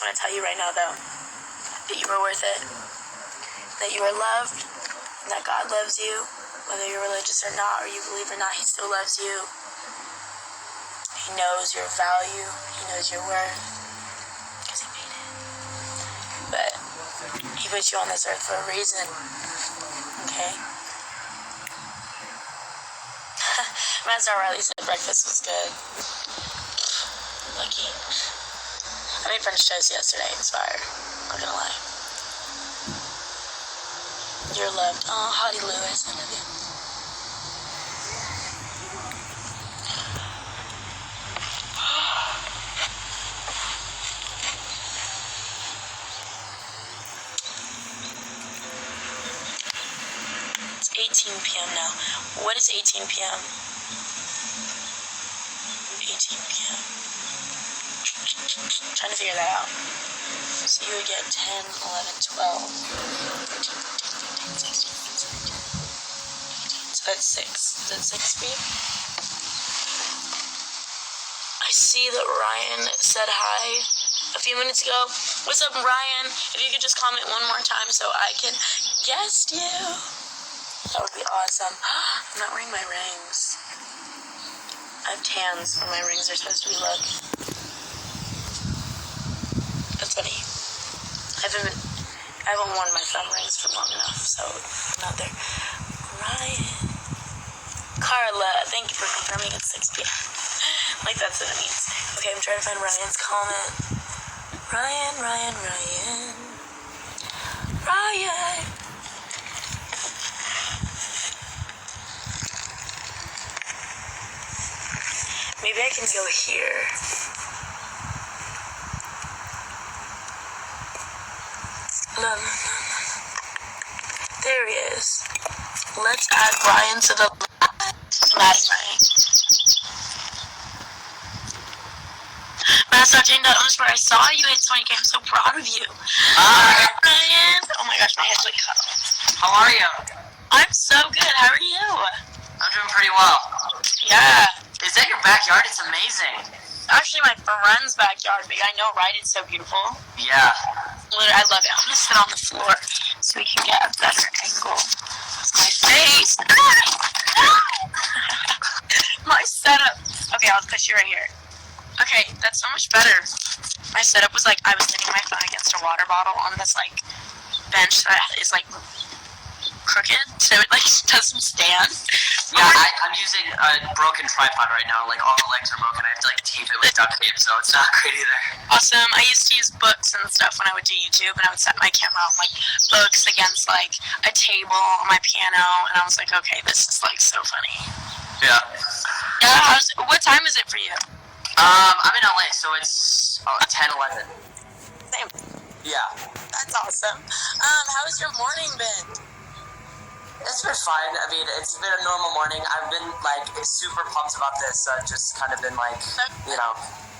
want to tell you right now, though, that you are worth it, that you are loved, and that God loves you, whether you're religious or not, or you believe or not, He still loves you. He knows your value, He knows your worth, because He made it. But He put you on this earth for a reason, okay? Master Riley said breakfast was good. Lucky. I made French toast yesterday. It was fire. Not gonna lie. You're loved. Oh, Hottie Lewis. I love you. It's 18 p.m. now. What is 18 p.m.? 18 p.m. Trying to figure that out. So you would get 10, 11, 12. 13, 14, 15, 16, 17, 18. So that's 6. Is that 6 for you? I see that Ryan said hi a few minutes ago. What's up, Ryan? If you could just comment one more time so I can guess you. That would be awesome. I'm not wearing my rings. I have tans where my rings are supposed to be look. That's funny. I haven't worn my thumb rings for long enough, so I'm not there. Ryan. Carla, thank you for confirming it's 6 p.m. Like that's what it means. Okay, I'm trying to find Ryan's comment. Ryan. Maybe I can go here. No. There he is. Let's add Ryan to the list. I'm adding Ryan. Matt.Jane._, I saw you hit 20K. I'm so proud of you. Hi. Ryan. Oh my gosh, my head's like cut off. How are you? I'm so good. How are you? I'm doing pretty well. Yeah. Is that your backyard? It's amazing. Actually, my friend's backyard, but I know, right? It's so beautiful. Yeah. Literally, I love it. I'm gonna sit on the floor so we can get a better angle. My face. My setup. Okay, I'll put you right here. Okay, that's so much better. My setup was like I was leaning my phone against a water bottle on this like bench that is like crooked, so it like doesn't stand. Yeah, I'm using a broken tripod right now. Like all the legs are broken. I have to like tape it with duct tape, so it's not great either. Awesome. I used to use books and stuff when I would do YouTube, and I would set my camera on like books against like a table on my piano, and I was like, okay, this is like so funny. Yeah. Yeah. What time is it for you? I'm in LA, so it's 10:11. Same. Yeah. That's awesome. How's your morning been? It's been fine. I mean, it's been a normal morning. I've been like super pumped about this. I've just kind of been like,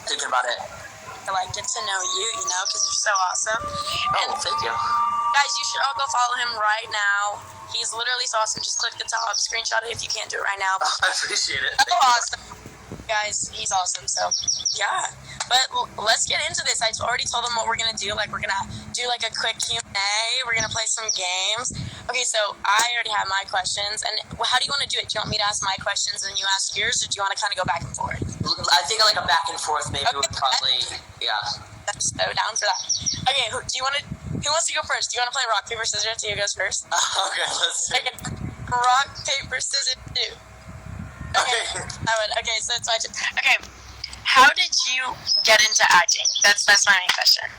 thinking about it. I like get to know you, because you're so awesome. Oh, thank you. Guys, you should all go follow him right now. He's literally so awesome. Just click the top, screenshot it if you can't do it right now. I appreciate it. So awesome. Guys, he's awesome, so yeah. But let's get into this. I already told them what we're gonna do. Like, we're gonna do like a quick Q&A. We're gonna play some games. Okay, so I already have my questions. And how do you want to do it? Do you want me to ask my questions and you ask yours, or do you want to kind of go back and forth? I think like a back and forth maybe would probably, yeah. I'm so down for that. Okay, who wants to go first? Do you want to play rock, paper, scissors? Who goes first? Okay, let's see. Okay, rock, paper, scissors, do. Okay, okay, so it's my turn. Okay, how did you get into acting? That's my main question.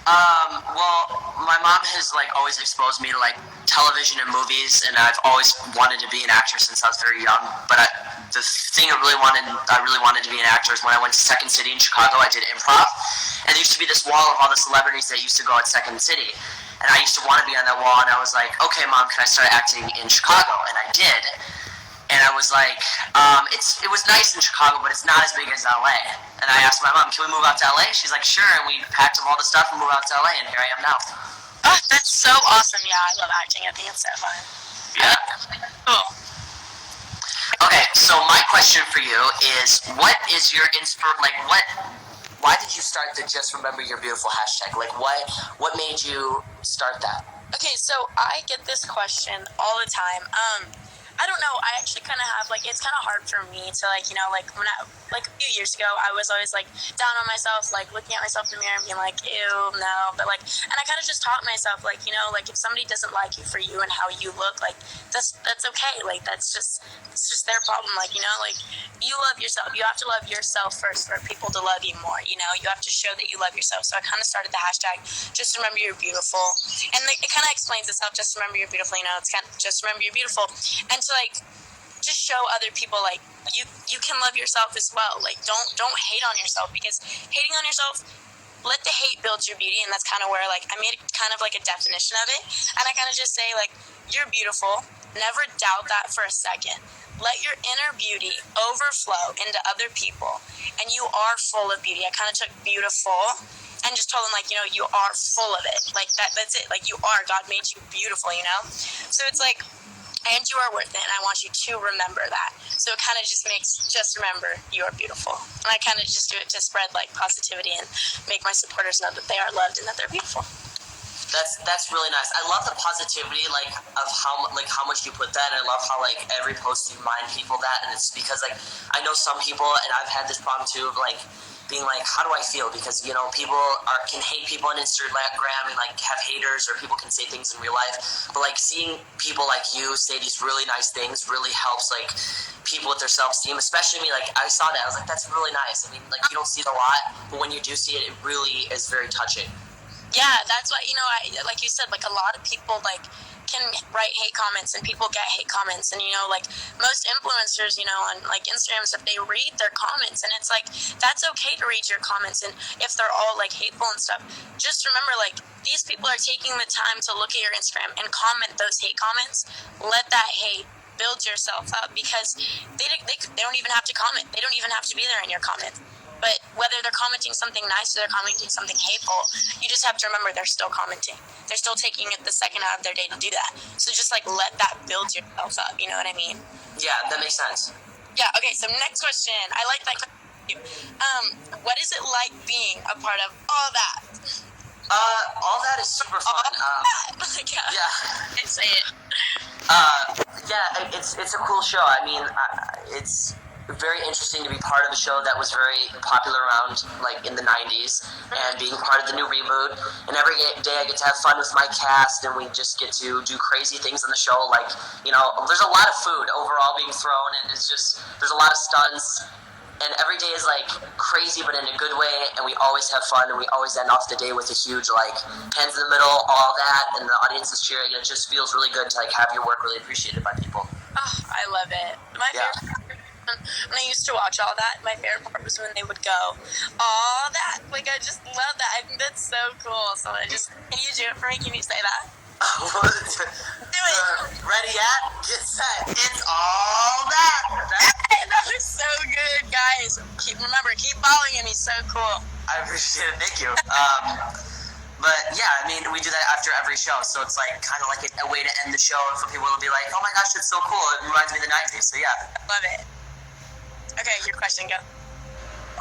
Well, my mom has like always exposed me to like television and movies, and I've always wanted to be an actor since I was very young. But the thing I really wanted to be an actor is when I went to Second City in Chicago. I did improv, and there used to be this wall of all the celebrities that used to go at Second City, and I used to want to be on that wall. And I was like, okay, Mom, can I start acting in Chicago? And I did. And I was like, it was nice in Chicago, but it's not as big as LA. And I asked my mom, can we move out to LA? She's like, sure. And we packed up all the stuff and moved out to LA, and here I am now. Oh, that's so awesome. Yeah, I love acting. I think it's so fun. Yeah. Cool. Okay, so my question for you is, what is your why did you start the Just Remember You're Beautiful hashtag? Like, what made you start that? Okay, so I get this question all the time. I don't know. I actually kind of have, like, it's kind of hard for me to, like, you know, like, when I, like, a few years ago, I was always, like, down on myself, like, looking at myself in the mirror and being like, ew, no. But, like, and I kind of just taught myself, like, you know, like, if somebody doesn't like you for you and how you look, like, that's okay. Like, it's just their problem. Like, you know, like, you love yourself. You have to love yourself first for people to love you more, you know? You have to show that you love yourself. So I kind of started the hashtag, Just Remember You're Beautiful. And it kind of explains itself, just remember you're beautiful, you know? It's kind of, just remember you're beautiful. And to, like, just show other people, like, you can love yourself as well. Like, don't hate on yourself, because hating on yourself, let the hate build your beauty. And that's kind of where, like, I made kind of like a definition of it, and I kind of just say, like, you're beautiful. Never doubt that for a second. Let your inner beauty overflow into other people, and you are full of beauty. I kind of took beautiful and just told them, like, you know, you are full of it. Like, that's it. Like, you are. God made you beautiful, you know? So it's like, and you are worth it, and I want you to remember that. So it kind of just makes, just remember you are beautiful. And I kind of just do it to spread, like, positivity and make my supporters know that they are loved and that they're beautiful. That's really nice. I love the positivity, like, of how much you put that, and I love how, like, every post you remind people that, and it's because, like, I know some people, and I've had this problem too, of, like, being like, how do I feel? Because, you know, people can hate people on Instagram and, like, have haters, or people can say things in real life, but, like, seeing people like you say these really nice things really helps, like, people with their self-esteem, especially me. Like, I saw that, I was like, that's really nice. I mean, like, you don't see it a lot, but when you do see it, it really is very touching. Yeah, that's why, you know, like you said, like, a lot of people, like, can write hate comments, and people get hate comments, and, you know, like, most influencers, you know, on, like, Instagram stuff, they read their comments, and it's like, that's okay to read your comments, and if they're all, like, hateful and stuff, just remember, like, these people are taking the time to look at your Instagram and comment those hate comments. Let that hate build yourself up, because they don't even have to comment. They don't even have to be there in your comments. But whether they're commenting something nice or they're commenting something hateful, you just have to remember they're still commenting. They're still taking it the second out of their day to do that. So just, like, let that build yourself up. You know what I mean? Yeah, that makes sense. Yeah. Okay. So next question. I like that question. What is it like being a part of all that? All that is super fun. Yeah. Say it. Yeah, it's a cool show. I mean, it's very interesting to be part of a show that was very popular around, like, in the 90s, and being part of the new reboot. And every day I get to have fun with my cast, and we just get to do crazy things on the show. Like, you know, there's a lot of food overall being thrown, and it's just, there's a lot of stunts. And every day is, like, crazy, but in a good way, and we always have fun, and we always end off the day with a huge, like, hands in the middle, all that, and the audience is cheering, and it just feels really good to, like, have your work really appreciated by people. Oh, I love it. My favorite part, when I used to watch all that, my favorite part was when they would go, all that. Like, I just love that. I think that's so cool. So can you do it for me? Can you say that? Do it. Ready at? Get set. It's all that. That was so good, guys. Keep following him. He's so cool. I appreciate it. Thank you. But yeah, I mean, we do that after every show, so it's like kind of like a way to end the show, and for people to be like, oh my gosh, it's so cool. It reminds me of the 90s. So yeah. Love it. Okay, your question, go.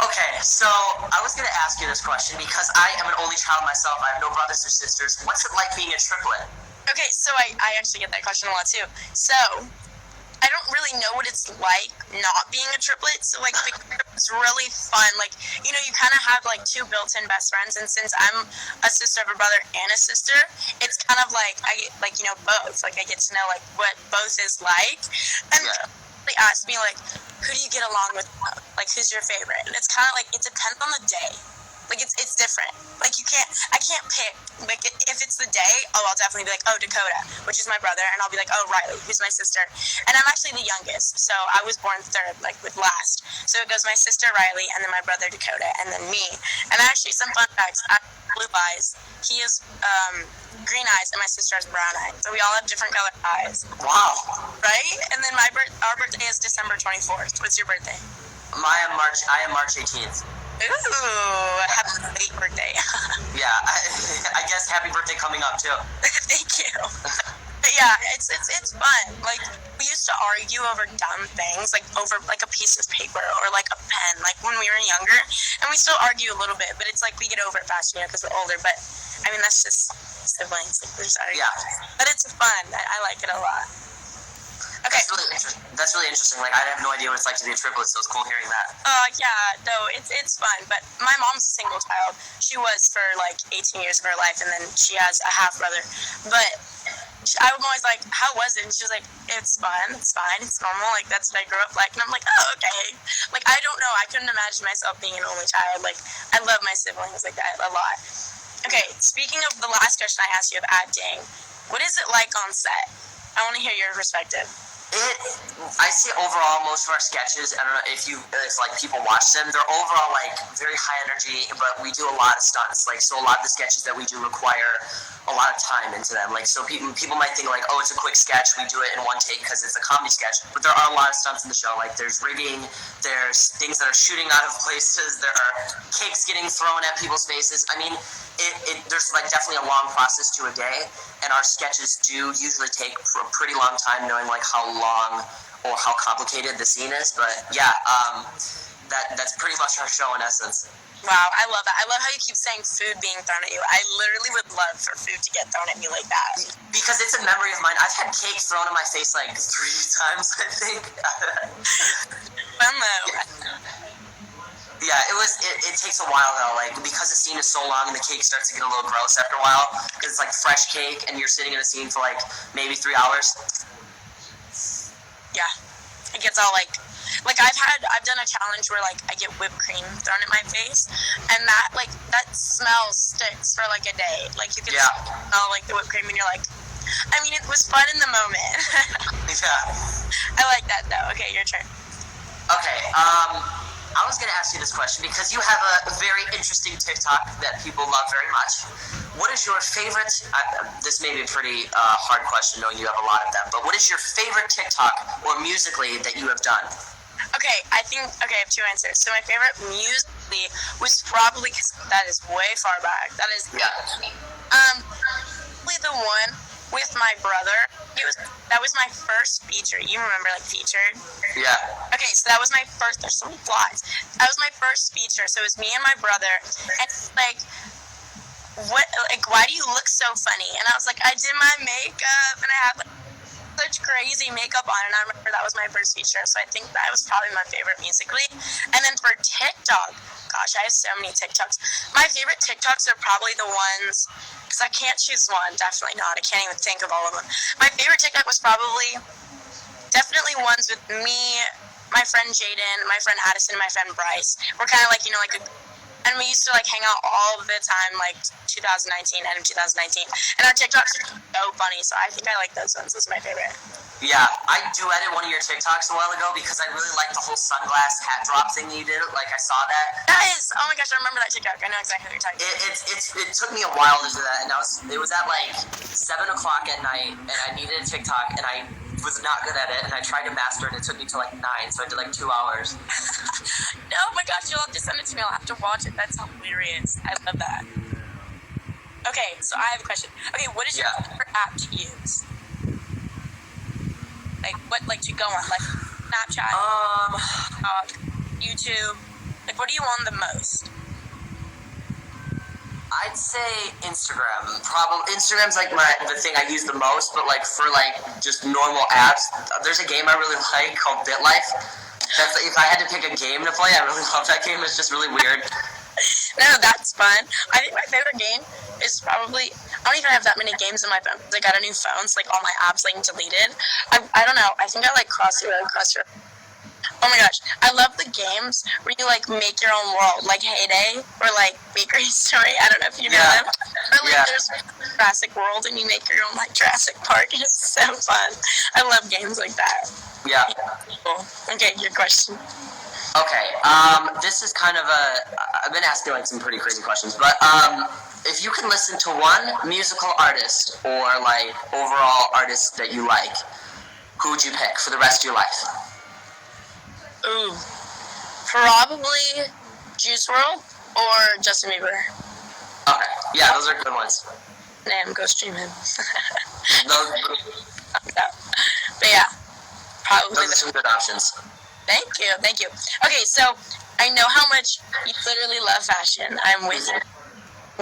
Okay, so I was going to ask you this question because I am an only child myself. I have no brothers or sisters. What's it like being a triplet? Okay, so I actually get that question a lot too. So I don't really know what it's like not being a triplet. So, like, it's really fun. Like, you know, you kind of have, like, two built-in best friends, and since I'm a sister of a brother and a sister, it's kind of like you know, both. Like, I get to know, like, what both is like, and they ask me, like, who do you get along with? Like, who's your favorite? And it's kind of like, it depends on the day. Like, it's different. Like, I can't pick. Like, if it's the day, I'll definitely be like, oh, Dakota, which is my brother, and I'll be like, oh, Riley, who's my sister. And I'm actually the youngest, so I was born third, like, with last. So it goes my sister, Riley, and then my brother, Dakota, and then me. And actually, some fun facts, I have blue eyes. He has green eyes, and my sister has brown eyes. So we all have different colored eyes. Wow. Right? And then our birthday is December 24th. What's your birthday? I am March 18th. Ooh, happy late birthday. Yeah, I guess happy birthday coming up too. Thank you. But yeah, it's fun. Like, we used to argue over dumb things, like over like a piece of paper or like a pen, like when we were younger, and we still argue a little bit, but it's like we get over it faster, because we're older. But I mean, that's just siblings. Like, we're sorry. Yeah. But it's fun. I like it a lot. Okay. That's really interesting. Like, I have no idea what it's like to be a triplet, so it's cool hearing that. Yeah, no, it's fun. But my mom's a single child. She was for like 18 years of her life, and then she has a half brother. But I'm always like, how was it? And she was like, it's fun, it's fine, it's normal. Like, that's what I grew up like. And I'm like, oh, okay. Like, I don't know. I couldn't imagine myself being an only child. Like, I love my siblings like that a lot. Okay, speaking of the last question I asked you of acting, what is it like on set? I want to hear your perspective. I say overall, most of our sketches, I don't know if like people watch them, they're overall like very high energy, but we do a lot of stunts. Like, so a lot of the sketches that we do require a lot of time into them. Like, so people might think like, oh, it's a quick sketch, we do it in one take because it's a comedy sketch. But there are a lot of stunts in the show. Like, there's rigging, there's things that are shooting out of places, there are cakes getting thrown at people's faces. I mean, there's like definitely a long process to a day, and our sketches do usually take a pretty long time, knowing like how long or how complicated the scene is. But yeah, that's pretty much our show in essence. Wow, I love that. I love how you keep saying food being thrown at you. I literally would love for food to get thrown at me like that. Because it's a memory of mine. I've had cake thrown in my face like 3 times, I think. Fun though. Yeah, it takes a while though, like, because the scene is so long and the cake starts to get a little gross after a while, because it's like fresh cake and you're sitting in a scene for like maybe 3 hours. Yeah, it gets all like I've done a challenge where like I get whipped cream thrown in my face, and that smell sticks for like a day. Like, you can smell like the whipped cream, and you're like, I mean, it was fun in the moment. Yeah. I like that though. Okay, your turn. Okay, I was going to ask you this question because you have a very interesting TikTok that people love very much. What is your favorite, this may be a pretty hard question knowing you have a lot of them, but what is your favorite TikTok or musically that you have done? Okay, I have 2 answers. So my favorite musically was probably, because that is way far back. That is, probably the one with my brother. That was my first feature. You remember, like, featured? Yeah. Okay, so that was my first. There's so many flies. That was my first feature. So it was me and my brother, and like, why do you look so funny? And I was like, I did my makeup, and I had like such crazy makeup on, and I remember that was my first feature. So I think that was probably my favorite musically. And then for TikTok, gosh, I have so many TikToks. My favorite TikToks are probably the ones, because I can't choose one, definitely not. I can't even think of all of them. My favorite TikTok was definitely ones with me, my friend Jaden, my friend Addison, and my friend Bryce. We're kind of like, and we used to like hang out all the time, like 2019, end of 2019. And our TikToks are so funny, so I think I like those ones. Those are my favorite. Yeah, I duetted one of your TikToks a while ago because I really liked the whole sunglass hat drop thing you did. Like, I saw that. Oh my gosh, I remember that TikTok. I know exactly what you're talking about. It took me a while to do that, and it was at like 7 o'clock at night, and I needed a TikTok, and I was not good at it, and I tried to master it, and it took me to like 9, so I did like 2 hours. Oh my gosh, you'll have to send it to me. I'll have to watch it. That's hilarious. I love that. Okay, so I have a question. Okay, what is your favorite app to use? Like to go on, like Snapchat, YouTube. Like, what do you on the most? I'd say Instagram. Probably Instagram's like the thing I use the most, but like for like just normal apps, there's a game I really like called BitLife. That's, if I had to pick a game to play, I really love that game. It's just really weird. No, that's fun. I think my favorite game is probably, I don't even have that many games on my phone. I got a new phone, so like all my apps like deleted. I don't know. I think I like Crossroad. Oh my gosh, I love the games where you like make your own world, like Heyday or like Bakery Story. I don't know if you know them. Or like there's Jurassic World and you make your own like Jurassic Park. It's so fun. I love games like that. Yeah. Cool. Okay, your question. Okay, this is kind of I've been asking like some pretty crazy questions, but if you can listen to one musical artist or like overall artist that you like, who would you pick for the rest of your life? Ooh, probably Juice WRLD or Justin Bieber. Okay, yeah, those are good ones. Damn, go stream him. Those, But yeah, probably. those are some good options. Thank you. Okay, so I know how much you literally love fashion. I'm with you.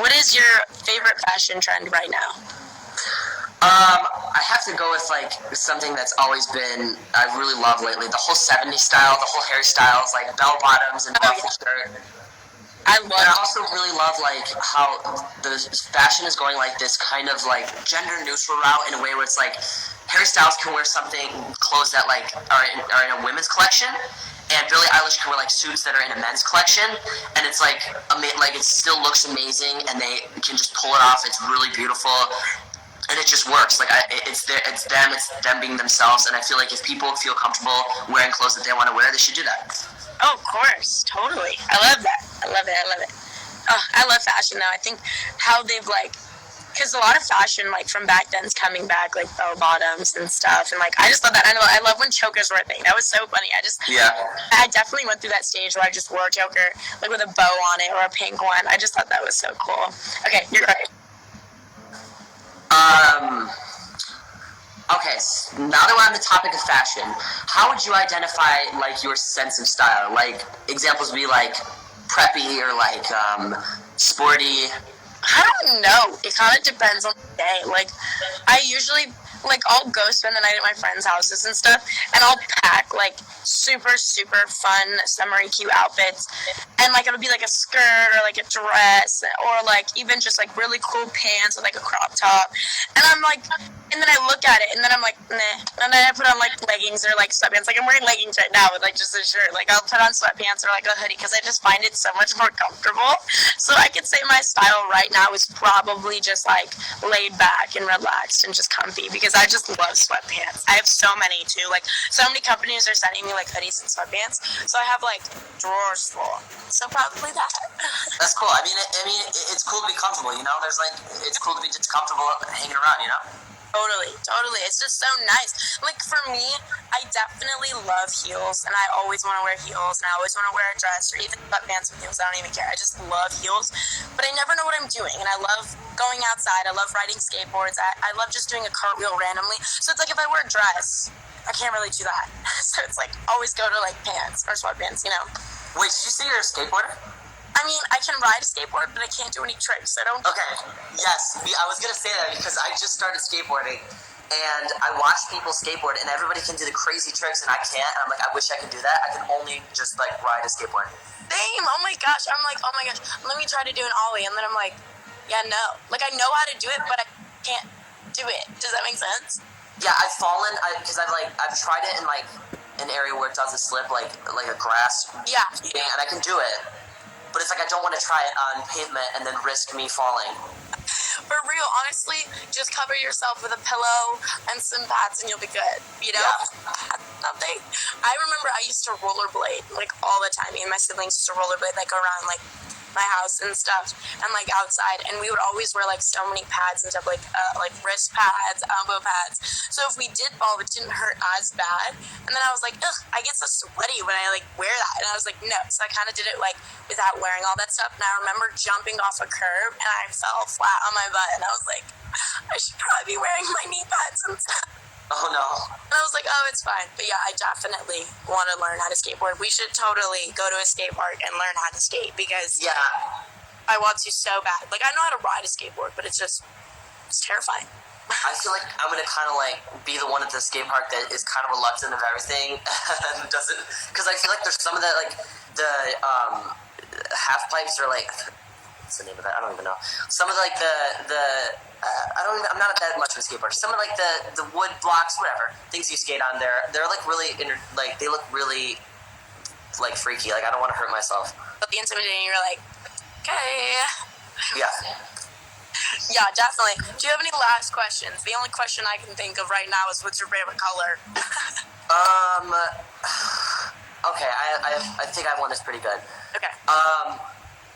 What is your favorite fashion trend right now? I have to go with like something that's always been I really love lately. The whole '70s style, the whole hairstyles, like bell bottoms and ruffle shirt. I And I love. also really love like how the fashion is going like this kind of like gender neutral route in a way where it's like Harry Styles can wear something clothes that like are in a women's collection, and Billie Eilish can wear like suits that are in a men's collection, and it's like like it still looks amazing, and they can just pull it off. It's really beautiful. And it just works. Like it's them being themselves. And I feel like if people feel comfortable wearing clothes that they want to wear, they should do that. Oh, of course, totally. I love that. I love it. Oh, I love fashion now. I think how they've like, because a lot of fashion like from back then is coming back, like bell bottoms and stuff. And like I just love that. I love when chokers were a thing. That was so funny. I definitely went through that stage where I just wore a choker like with a bow on it or a pink one. I just thought that was so cool. Okay, you're right. Okay, so now that we're on the topic of fashion, how would you identify like your sense of style? Like examples would be like preppy or like sporty. I don't know. It kind of depends on the day. Like, I usually, like, I'll go spend the night at my friends' houses and stuff, and I'll pack, like, super, super fun, summery, cute outfits. And, like, it'll be, like, a skirt or, like, a dress or, like, even just, like, really cool pants with, like, a crop top. And I'm, like, and then I look at it, and then I'm, like, nah. And then I put on, like, leggings or, like, sweatpants. Like, I'm wearing leggings right now with, like, just a shirt. Like, I'll put on sweatpants or, like, a hoodie because I just find it so much more comfortable. So I could say my style right now is probably just like laid back and relaxed and just comfy because I just love sweatpants. I have so many too. Like so many companies are sending me like hoodies and sweatpants, so I have like drawers full. So probably that. That's cool. I mean, it's cool to be comfortable. You know, there's like it's cool to be just comfortable hanging around. You know. Totally. It's just so nice. Like for me, I definitely love heels, and I always want to wear heels, and I always want to wear a dress or even sweatpants with heels. I don't even care. I just love heels, but I never know what I'm doing, and I love going outside. I love riding skateboards. I love just doing a cartwheel randomly. So it's like if I wear a dress, I can't really do that. So it's like always go to like pants or sweatpants, you know. Wait, did you say you're a skateboarder? I mean, I can ride a skateboard, but I can't do any tricks. I don't. Okay. Yes, I was gonna say that because I just started skateboarding, and I watch people skateboard, and everybody can do the crazy tricks, and I can't. And I'm like, I wish I could do that. I can only just like ride a skateboard. Same. Oh my gosh. I'm like, oh my gosh. Let me try to do an ollie, and then I'm like, yeah, no. Like I know how to do it, but I can't do it. Does that make sense? Yeah, I've fallen because I've tried it in like an area where it doesn't slip, like a grass. Yeah. And I can do it. But it's like I don't want to try it on pavement and then risk me falling. For real, honestly, just cover yourself with a pillow and some pads and you'll be good, you know? Yeah. Nothing. I remember I used to rollerblade, like, all the time. Me and my siblings used to rollerblade, like, around, like, my house and stuff, and, like, outside. And we would always wear, like, so many pads and stuff, like wrist pads, elbow pads. So if we did fall, it didn't hurt as bad. And then I was like, ugh, I get so sweaty when I, like, wear that. And I was like, no. So I kind of did it, like, without wearing all that stuff. And I remember jumping off a curb, and I fell flat on my butt. And I was like, I should probably be wearing my knee pads and stuff. Oh no. And I was like, oh, it's fine. But yeah, I definitely want to learn how to skateboard. We should totally go to a skate park and learn how to skate because Yeah. I want to so bad. Like, I know how to ride a skateboard, but it's terrifying. I feel like I'm gonna kind of like be the one at the skate park that is kind of reluctant of everything and doesn't, because I feel like there's some of the like the half pipes are like, what's the name of that? I don't even know. Some of like I'm not that much of a skateboarder. Some of like the wood blocks, whatever things you skate on, they're like really they look really like freaky. Like I don't want to hurt myself. But the intimidating, you're like, okay. Yeah. Yeah, definitely. Do you have any last questions? The only question I can think of right now is what's your favorite color? Okay, I think I have one that's pretty good. Okay.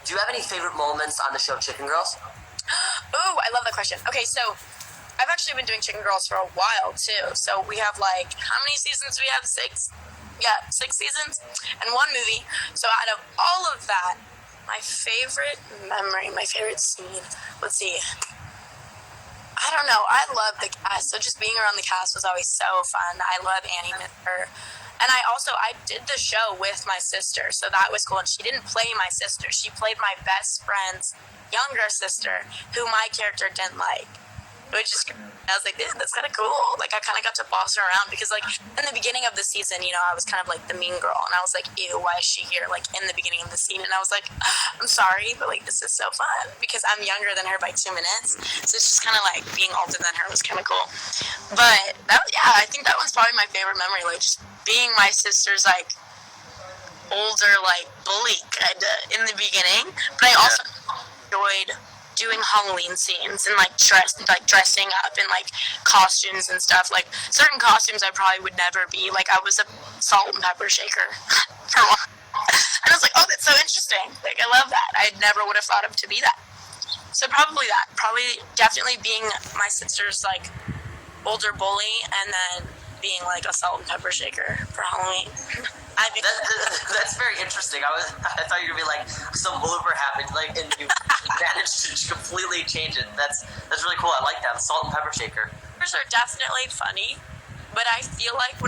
Do you have any favorite moments on the show Chicken Girls? Ooh, I love that question. Okay, so I've actually been doing Chicken Girls for a while too. So we have like, how many seasons do we have? 6? Yeah, 6 seasons and 1 movie. So out of all of that, my favorite memory, my favorite scene, let's see. I don't know. I love the cast. So just being around the cast was always so fun. I love Annie Miller. And I did the show with my sister, so that was cool. And she didn't play my sister. She played my best friend's younger sister, who my character didn't like. Which is, I was like, that's kind of cool. Like, I kind of got to boss her around because, like, in the beginning of the season, you know, I was kind of like the mean girl. And I was like, ew, why is she here? Like, in the beginning of the scene. And I was like, I'm sorry, but, like, this is so fun because I'm younger than her by 2 minutes. So it's just kind of like being older than her was kind of cool. But, I think that was probably my favorite memory. Like, just being my sister's, like, older, like, bully kind of in the beginning. But I also enjoyed doing Halloween scenes and like dressing up in like costumes and stuff. Like certain costumes I probably would never be. Like I was a salt and pepper shaker for one. And I was like, oh, that's so interesting. Like I love that. I never would have thought of to be that. So probably that. Probably definitely being my sister's like older bully and then being like a salt and pepper shaker for Halloween. That's very interesting. I thought you were gonna be like some blooper happened, like, and you managed to completely change it. That's really cool. I like that. Salt and pepper shaker. Are definitely funny, but I feel like when